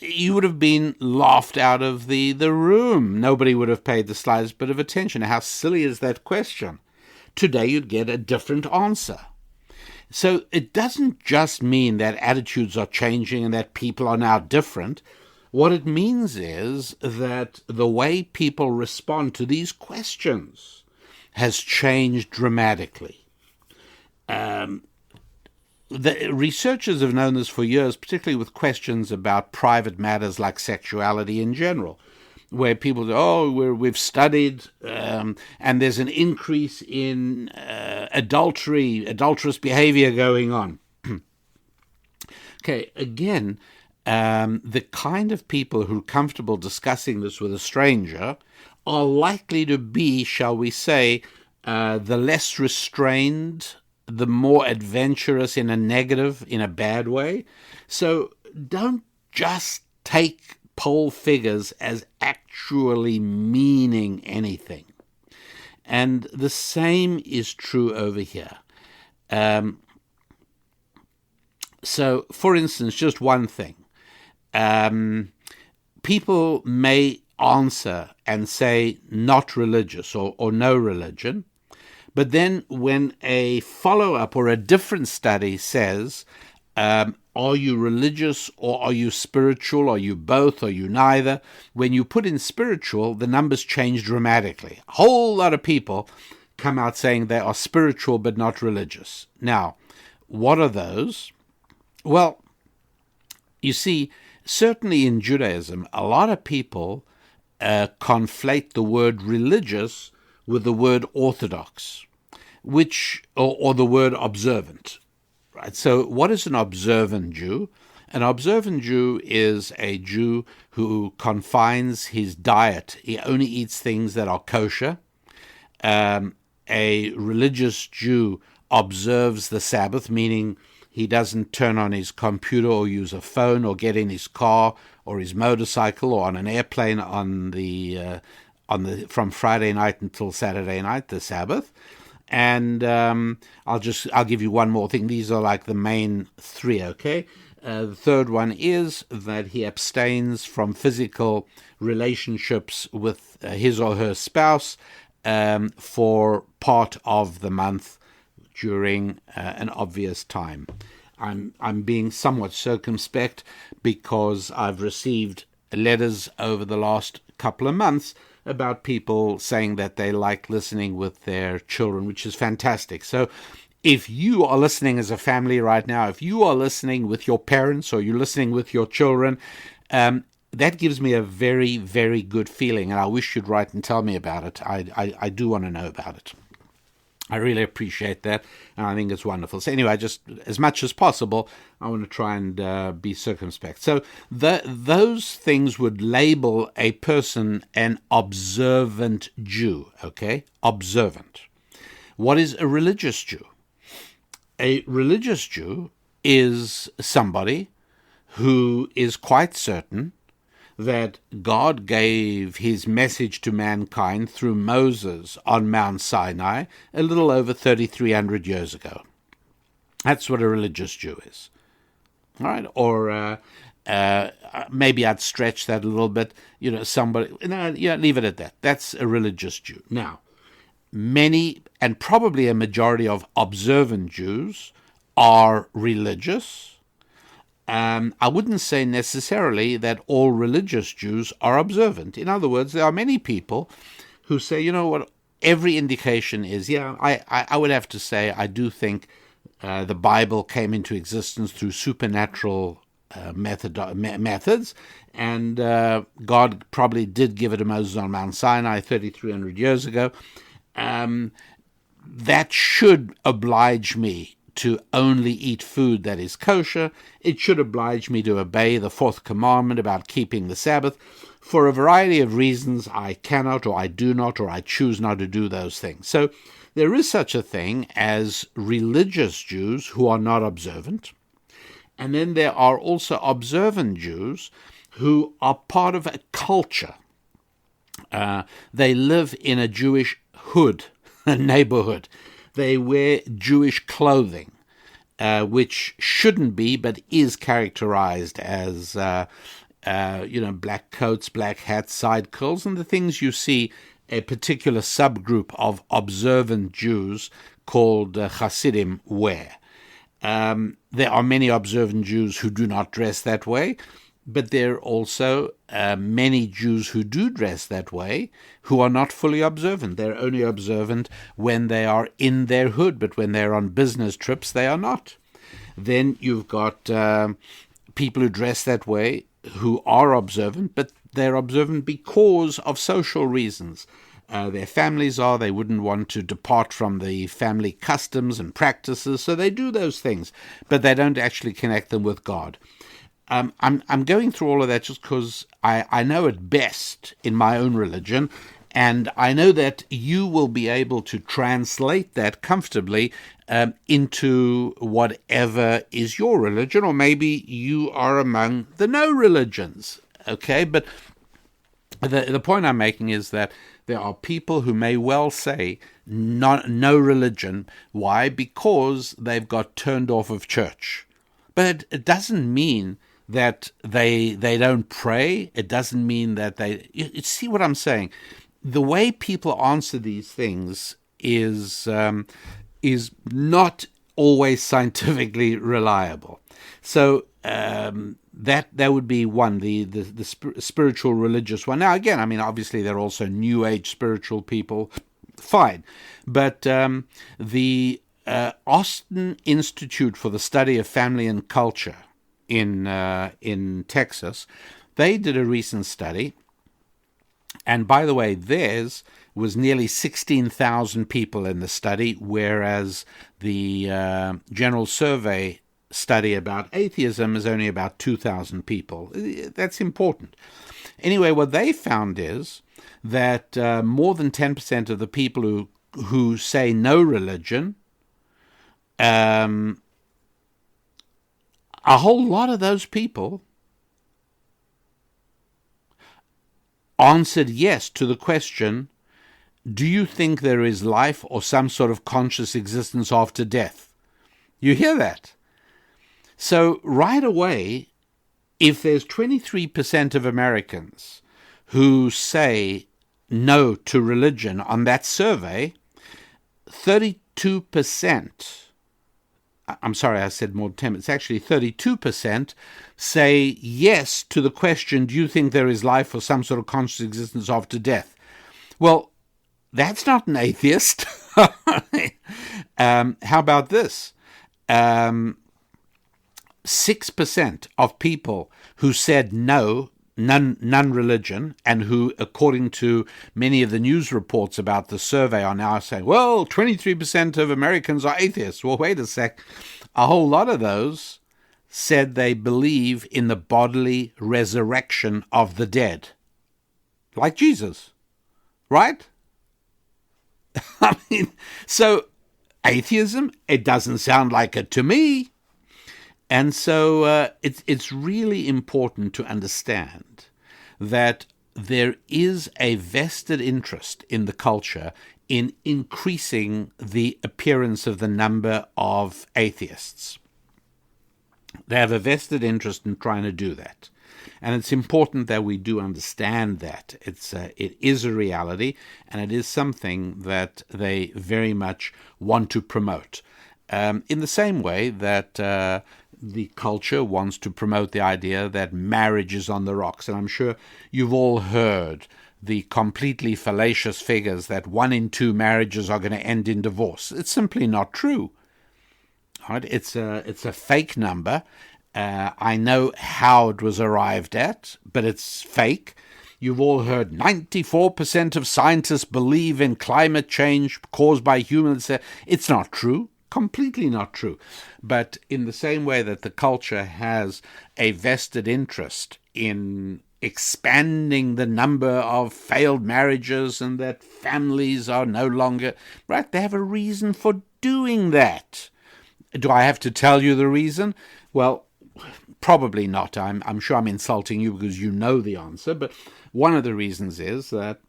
you would have been laughed out of the room. Nobody would have paid the slightest bit of attention. How silly is that question? Today you'd get a different answer. So it doesn't just mean that attitudes are changing and that people are now different. What it means is that the way people respond to these questions has changed dramatically. The researchers have known this for years, particularly with questions about private matters like sexuality in general, where people say, oh, we've studied, and there's an increase in adulterous behavior going on. Okay, again, the kind of people who are comfortable discussing this with a stranger are likely to be, shall we say, the less restrained, the more adventurous in a negative, in a bad way. So don't just take poll figures as actually meaning anything. And the same is true over here. So, for instance, just one thing. People may answer and say not religious or no religion. But then when a follow-up or a different study says, are you religious or are you spiritual? Are you both? Are you neither? When you put in spiritual, the numbers change dramatically. A whole lot of people come out saying they are spiritual but not religious. Now, what are those? Well, You see, certainly in Judaism, a lot of people conflate the word religious with the word orthodox, or the word observant. Right? So what is an observant Jew? An observant Jew is a Jew who confines his diet. He only eats things that are kosher. A religious Jew observes the Sabbath, meaning he doesn't turn on his computer or use a phone or get in his car or his motorcycle or on an airplane from Friday night until Saturday night, the Sabbath. And I'll give you one more thing. These are like the main three, okay? The third one is that he abstains from physical relationships with his or her spouse for part of the month during an obvious time. I'm being somewhat circumspect because I've received letters over the last couple of months about people saying that they like listening with their children, which is fantastic. So if you are listening as a family right now, if you are listening with your parents or you're listening with your children, that gives me a very, very good feeling, and I wish you'd write and tell me about it. I do want to know about it. I really appreciate that, and I think it's wonderful. So anyway, just as much as possible, I want to try and be circumspect. So those things would label a person an observant Jew, okay? Observant. What is a religious Jew? A religious Jew is somebody who is quite certain that God gave his message to mankind through Moses on Mount Sinai a little over 3,300 years ago. That's what a religious Jew is. All right? Or maybe I'd stretch that a little bit. Leave it at that. That's a religious Jew. Now, many, and probably a majority of observant Jews are religious. I wouldn't say necessarily that all religious Jews are observant. In other words, there are many people who say, you know what, every indication is, I would have to say I do think the Bible came into existence through supernatural methods, and God probably did give it to Moses on Mount Sinai 3,300 years ago. That should oblige me to only eat food that is kosher. It should oblige me to obey the fourth commandment about keeping the Sabbath. For a variety of reasons, I cannot, or I do not, or I choose not to do those things. So there is such a thing as religious Jews who are not observant. And then there are also observant Jews who are part of a culture. They live in a Jewish hood, a neighborhood. They wear Jewish clothing, which shouldn't be, but is characterized as, black coats, black hats, side curls, and the things you see a particular subgroup of observant Jews called Hasidim wear. There are many observant Jews who do not dress that way, but there are also many Jews who do dress that way who are not fully observant. They're only observant when they are in their hood, but when they're on business trips, they are not. Then you've got people who dress that way who are observant, but they're observant because of social reasons. Their families are, they wouldn't want to depart from the family customs and practices, so they do those things, but they don't actually connect them with God. I'm going through all of that just because I know it best in my own religion, and I know that you will be able to translate that comfortably into whatever is your religion, or maybe you are among the no religions, okay? But the point I'm making is that there are people who may well say no religion. Why? Because they've got turned off of church. But it doesn't mean that they don't pray. It doesn't mean that you see what I'm saying? The way people answer these things is not always scientifically reliable. So that would be one, the spiritual religious one. Now again, I mean, obviously there are also New Age spiritual people. Fine, but the Austin Institute for the Study of Family and Culture in Texas. They did a recent study, and by the way, theirs was nearly 16,000 people in the study, whereas the General Survey study about atheism is only about 2,000 people. That's important. Anyway, what they found is that more than 10% of the people who say no religion, a whole lot of those people answered yes to the question, do you think there is life or some sort of conscious existence after death? You hear that? So right away, if there's 23% of Americans who say no to religion on that survey, 32%, I'm sorry, I said more than 10, it's actually 32% say yes to the question, do you think there is life or some sort of conscious existence after death? Well, that's not an atheist. How about this? 6% of people who said no, none religion, and who, according to many of the news reports about the survey, are now saying, well, 23% of Americans are atheists. Well, wait a sec. A whole lot of those said they believe in the bodily resurrection of the dead. Like Jesus, right? I mean, so atheism, it doesn't sound like it to me. And so it's really important to understand that there is a vested interest in the culture in increasing the appearance of the number of atheists. They have a vested interest in trying to do that. And it's important that we do understand that. It is a reality, and it is something that they very much want to promote. In the same way that the culture wants to promote the idea that marriage is on the rocks. And I'm sure you've all heard the completely fallacious figures that 1 in 2 marriages are going to end in divorce. It's simply not true. Right? It's a fake number. I know how it was arrived at, but it's fake. You've all heard 94% of scientists believe in climate change caused by humans. It's not true. Completely not true. But in the same way that the culture has a vested interest in expanding the number of failed marriages and that families are no longer, right, they have a reason for doing that. Do I have to tell you the reason? Well, probably not. I'm sure I'm insulting you because you know the answer, but one of the reasons is that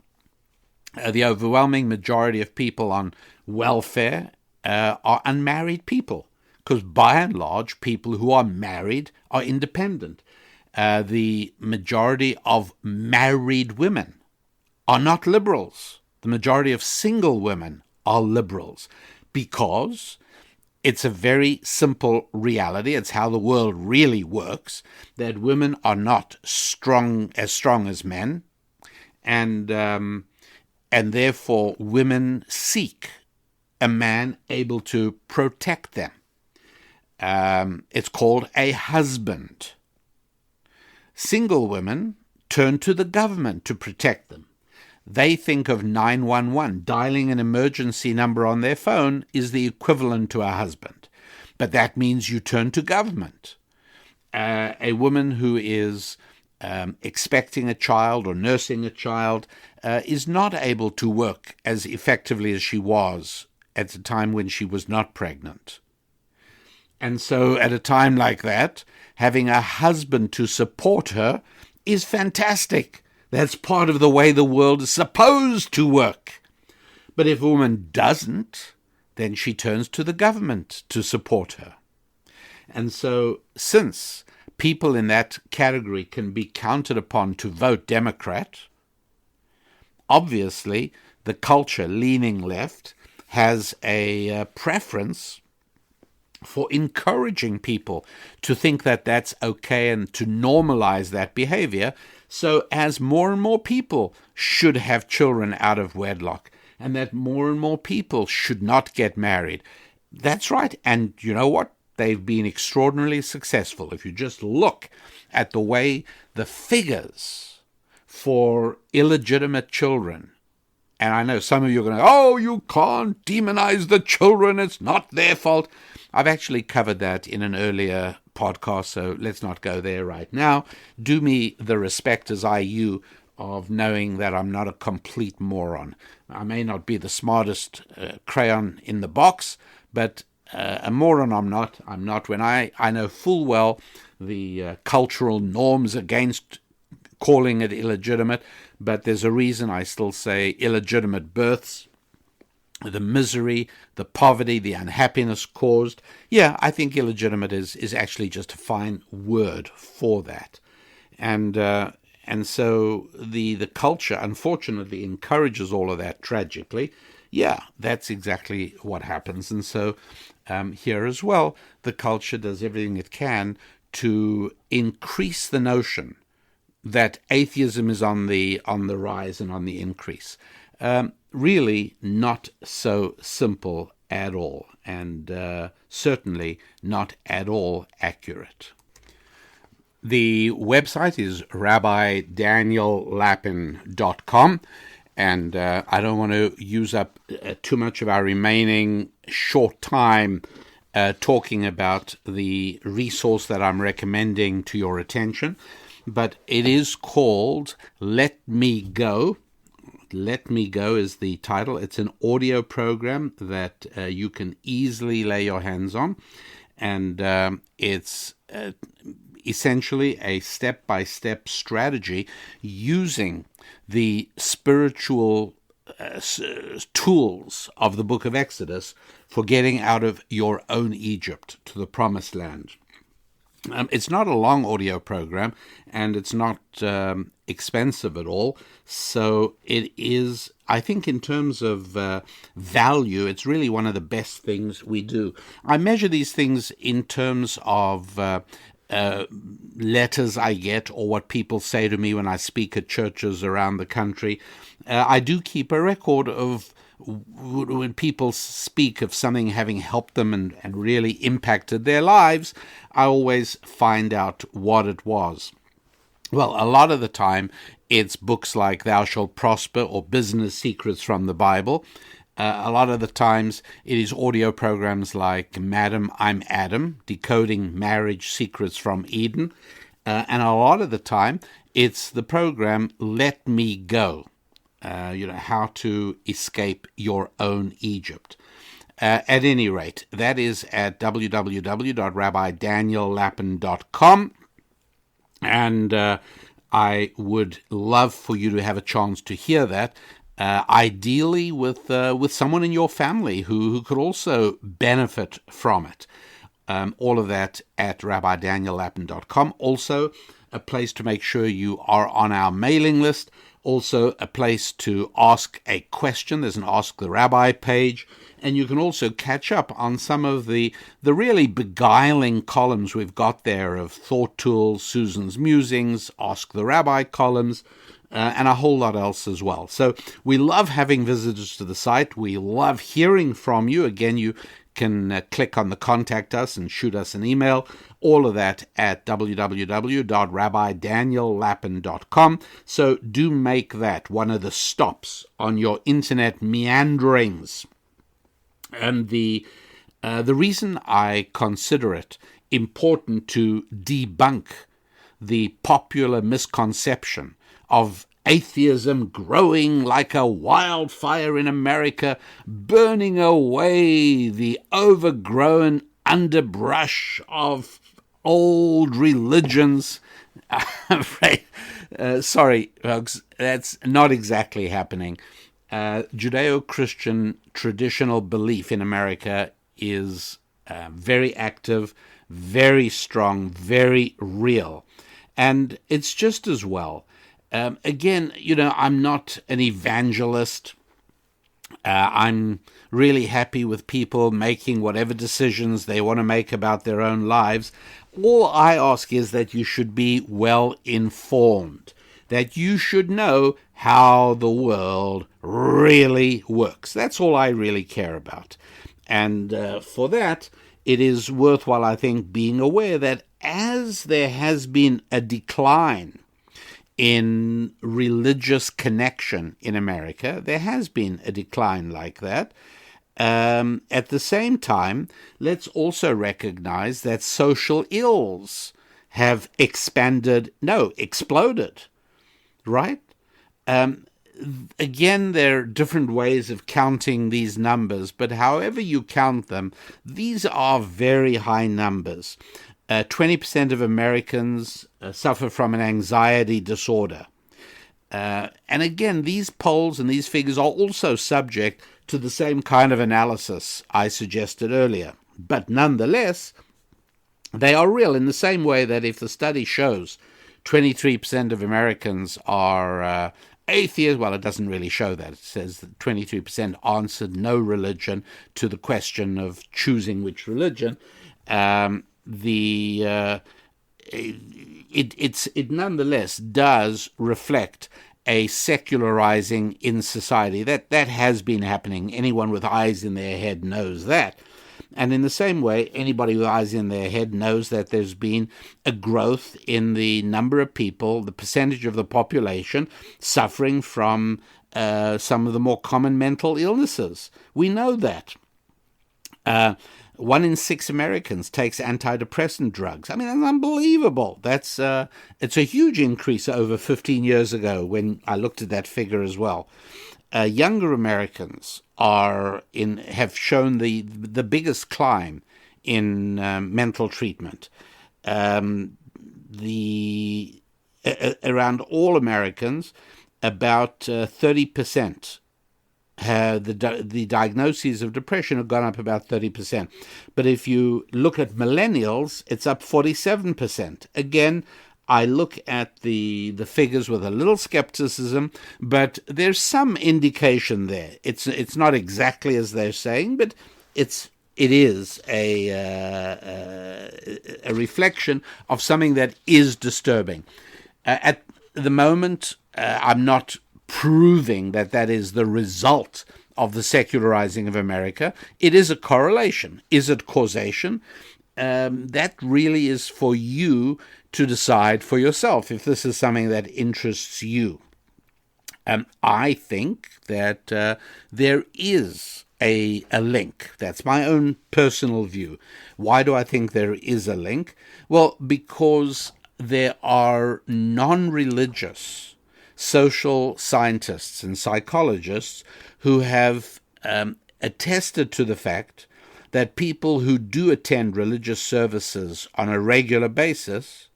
the overwhelming majority of people on welfare are unmarried people, because by and large, people who are married are independent. The majority of married women are not liberals. The majority of single women are liberals, because it's a very simple reality. It's how the world really works, that women are not strong as men, and therefore women seek a man able to protect them. It's called a husband. Single women turn to the government to protect them. They think of 911. Dialing an emergency number on their phone is the equivalent to a husband. But that means you turn to government. A woman who is expecting a child or nursing a child is not able to work as effectively as she was at the time when she was not pregnant. And so at a time like that, having a husband to support her is fantastic. That's part of the way the world is supposed to work. But if a woman doesn't, then she turns to the government to support her. And so since people in that category can be counted upon to vote Democrat, obviously the culture leaning left has a preference for encouraging people to think that that's okay and to normalize that behavior, so as more and more people should have children out of wedlock, and that more and more people should not get married. That's right. And you know what? they've been extraordinarily successful. If you just look at the way the figures for illegitimate children, and I know some of you are going to, oh, you can't demonize the children, it's not their fault. I've actually covered that in an earlier podcast, so let's not go there right now. Do me the respect as I you of knowing that I'm not a complete moron. I may not be the smartest crayon in the box, but a moron I'm not. I'm not when I know full well the cultural norms against calling it illegitimate, but there's a reason I still say illegitimate births, the misery, the poverty, the unhappiness caused. Yeah, I think illegitimate is actually just a fine word for that. And so the culture, unfortunately, encourages all of that tragically. Yeah, that's exactly what happens. And so here as well, the culture does everything it can to increase the notion that atheism is on the rise and on the increase. Really not so simple at all, and certainly not at all accurate. The website is rabbidaniellapin.com, and I don't want to use up too much of our remaining short time talking about the resource that I'm recommending to your attention, but it is called Let Me Go. Let Me Go is the title. It's an audio program that you can easily lay your hands on, and it's essentially a step-by-step strategy using the spiritual tools of the book of Exodus for getting out of your own Egypt to the promised land. It's not a long audio program, and it's not expensive at all. So it is, I think, in terms of value, it's really one of the best things we do. I measure these things in terms of letters I get or what people say to me when I speak at churches around the country. I do keep a record of when people speak of something having helped them and really impacted their lives. I always find out what it was. Well, a lot of the time, it's books like Thou Shalt Prosper or Business Secrets from the Bible. A lot of the times, it is audio programs like Madam, I'm Adam, Decoding Marriage Secrets from Eden. And a lot of the time, it's the program Let Me Go, how to escape your own Egypt. At any rate, that is at www.rabbidaniellapin.com. And I would love for you to have a chance to hear that, ideally with someone in your family who could also benefit from it. All of that at rabbidaniellapin.com. Also, a place to make sure you are on our mailing list. Also, a place to ask a question. There's an Ask the Rabbi page. And you can also catch up on some of the really beguiling columns we've got there of Thought Tools, Susan's Musings, Ask the Rabbi columns, and a whole lot else as well. So we love having visitors to the site. We love hearing from you. Again, you can click on the Contact Us and shoot us an email. All of that at www.rabbidaniellapin.com. So do make that one of the stops on your internet meanderings. And the reason I consider it important to debunk the popular misconception of atheism growing like a wildfire in America, burning away the overgrown underbrush of old religions. Sorry, folks, that's not exactly happening. Judeo-Christian traditional belief in America is very active, very strong, very real. And it's just as well. Again, I'm not an evangelist. I'm really happy with people making whatever decisions they want to make about their own lives. All I ask is that you should be well informed, that you should know how the world really works. That's all I really care about. And for that, it is worthwhile, I think, being aware that as there has been a decline in religious connection in America, there has been a decline like that. At the same time, let's also recognize that social ills have exploded, right? Again, there are different ways of counting these numbers, but however you count them, these are very high numbers. 20% of Americans suffer from an anxiety disorder. And again, these polls and these figures are also subject to the same kind of analysis I suggested earlier. But nonetheless, they are real in the same way that if the study shows 23% of Americans are atheists, well, it doesn't really show that. It says that 23% answered no religion to the question of choosing which religion. It nonetheless does reflect a secularizing in society. That has been happening. Anyone with eyes in their head knows that. And in the same way, anybody with eyes in their head knows that there's been a growth in the number of people, the percentage of the population suffering from some of the more common mental illnesses. We know that. 1 in 6 Americans takes antidepressant drugs. I mean, that's unbelievable. It's a huge increase over 15 years ago when I looked at that figure as well. Younger Americans have shown the biggest climb in mental treatment. Around all Americans, about 30%. The diagnoses of depression have gone up about 30%. But if you look at millennials, it's up 47%. Again, I look at the figures with a little skepticism, but there's some indication there. It's not exactly as they're saying, but it is a reflection of something that is disturbing. At the moment, I'm not proving that is the result of the secularizing of America. It is a correlation. Is it causation? That really is for you to decide for yourself if this is something that interests you. I think that there is a link. That's my own personal view. Why do I think there is a link? Well, because there are non-religious social scientists and psychologists who have attested to the fact that people who do attend religious services on a regular basis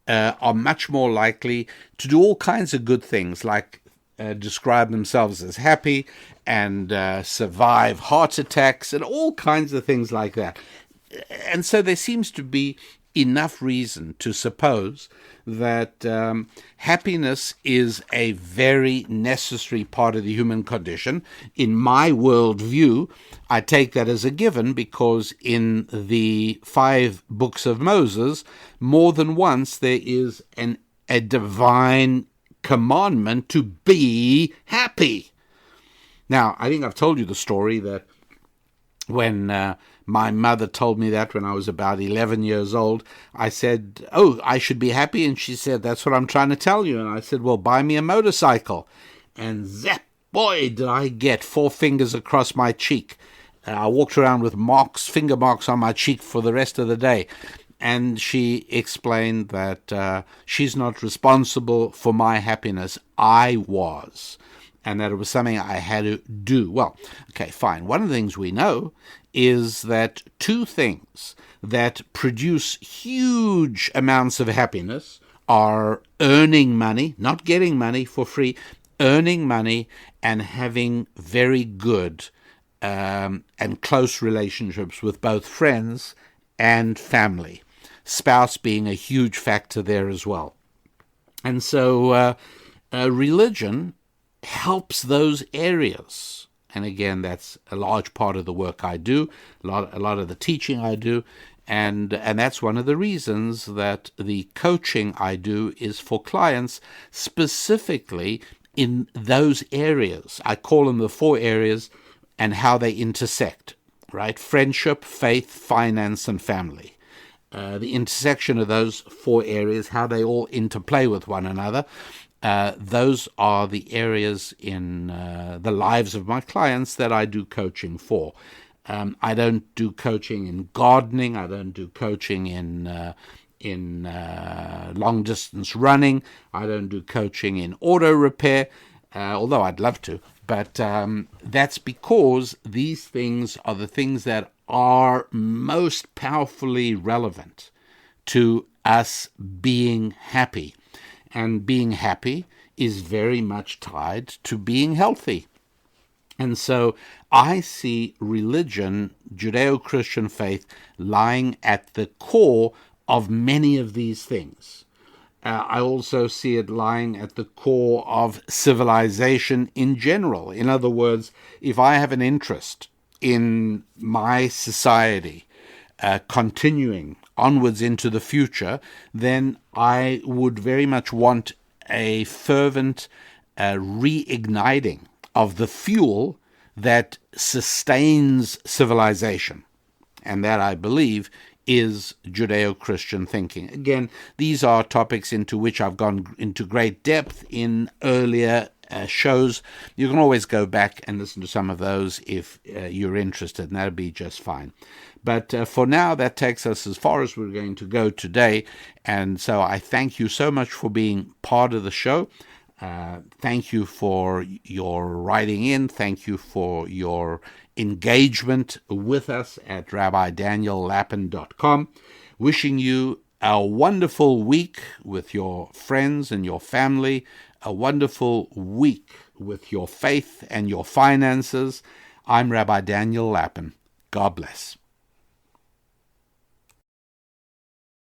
are much more likely to do all kinds of good things, like describe themselves as happy and survive heart attacks and all kinds of things like that. And so there seems to be enough reason to suppose that happiness is a very necessary part of the human condition. In my worldview, I take that as a given because in the 5 books of Moses, more than once there is a divine commandment to be happy. Now, I think I've told you the story that when my mother told me that when I was about 11 years old, I said, "Oh, I should be happy." And she said, "That's what I'm trying to tell you." And I said, "Well, buy me a motorcycle." And zap, boy, did I get 4 fingers across my cheek. I walked around with finger marks on my cheek for the rest of the day. And she explained that she's not responsible for my happiness. I was. And that it was something I had to do. Well, okay, fine. One of the things we know is that 2 things that produce huge amounts of happiness are earning money, not getting money for free, earning money and having very good and close relationships with both friends and family. Spouse being a huge factor there as well. And so religion helps those areas. And again, that's a large part of the work I do, a lot of the teaching I do, and that's one of the reasons that the coaching I do is for clients specifically in those areas. I call them the 4 areas and how they intersect. right? Friendship, faith, finance, and family. The intersection of those four areas, how they all interplay with one another, those are the areas in the lives of my clients that I do coaching for. I don't do coaching in gardening. I don't do coaching in long distance running. I don't do coaching in auto repair, although I'd love to. But that's because these things are the things that are most powerfully relevant to us being happy. And being happy is very much tied to being healthy. And so I see religion, Judeo-Christian faith, lying at the core of many of these things. I also see it lying at the core of civilization in general. In other words, if I have an interest in my society continuing onwards into the future, then I would very much want a fervent reigniting of the fuel that sustains civilization. And that, I believe, is Judeo-Christian thinking. Again, these are topics into which I've gone into great depth in earlier shows. You can always go back and listen to some of those if you're interested, and that'll be just fine. But for now, that takes us as far as we're going to go today. And so I thank you so much for being part of the show. Thank you for your writing in. Thank you for your engagement with us at RabbiDanielLapin.com. Wishing you a wonderful week with your friends and your family, a wonderful week with your faith and your finances. I'm Rabbi Daniel Lapin. God bless.